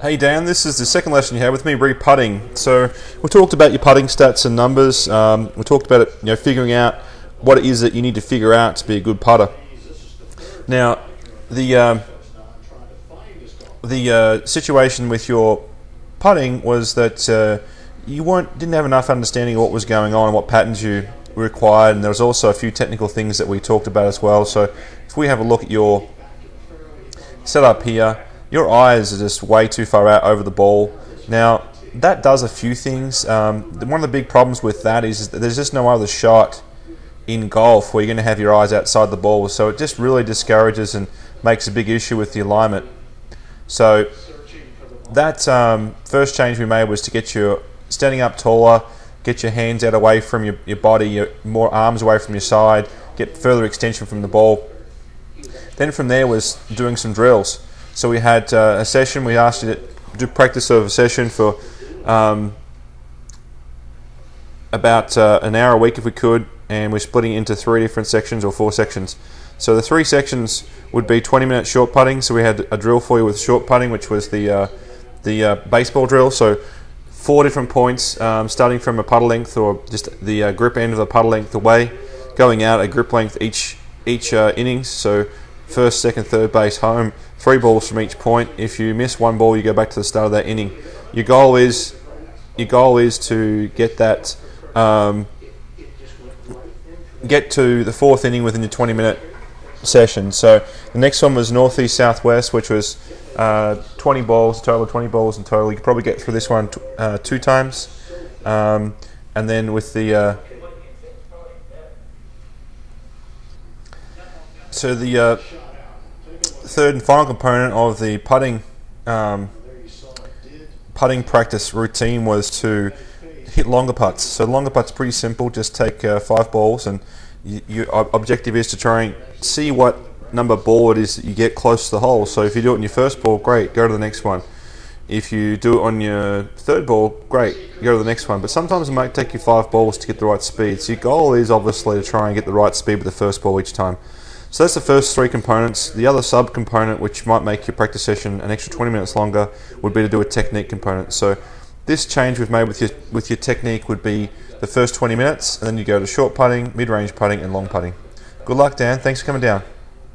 Hey Dan, this is the second lesson you had with me, re-putting. So we talked about your putting stats and numbers. We talked about it, figuring out what it is that you need to figure out to be a good putter. Now, the situation with your putting was that you didn't have enough understanding of what was going on and what patterns you required, and there was also a few technical things that we talked about as well. So if we have a look at your setup here, your eyes are just way too far out over the ball. Now, that does a few things. One of the big problems with that is that there's just no other shot in golf where you're going to have your eyes outside the ball, so it just really discourages and makes a big issue with the alignment. So that first change we made was to get you standing up taller, get your hands out away from your body, your more arms away from your side, get further extension from the ball. Then from there was doing some drills. So we had a session. We asked you to do practice of a session for about an hour a week if we could, and we're splitting it into 3 different sections or 4 sections. So the 3 sections would be 20-minute short putting. So we had a drill for you with short putting, which was the baseball drill. So 4 different points, starting from a putter length or just the grip end of the putter length away, going out a grip length each innings. So first, second, third base, home, 3 balls from each point. If you miss 1 ball, you go back to the start of that inning. Your goal is to get that get to the 4th inning within your 20-minute session. So the next one was northeast southwest, which was 20 balls, total of 20 balls in total. You could probably get through this one 2 times, and then with the third and final component of the putting practice routine was to hit longer putts. So longer putts pretty simple. Just take 5 balls, and your objective is to try and see what number ball it is that you get close to the hole. So if you do it on your first ball, great, go to the next one. If you do it on your 3rd ball, great, go to the next one. But sometimes it might take you 5 balls to get the right speed. So your goal is obviously to try and get the right speed with the first ball each time. So that's the first 3 components. The other sub-component, which might make your practice session an extra 20 minutes longer, would be to do a technique component. So this change we've made with your technique would be the first 20 minutes, and then you go to short putting, mid-range putting, and long putting. Good luck, Dan. Thanks for coming down.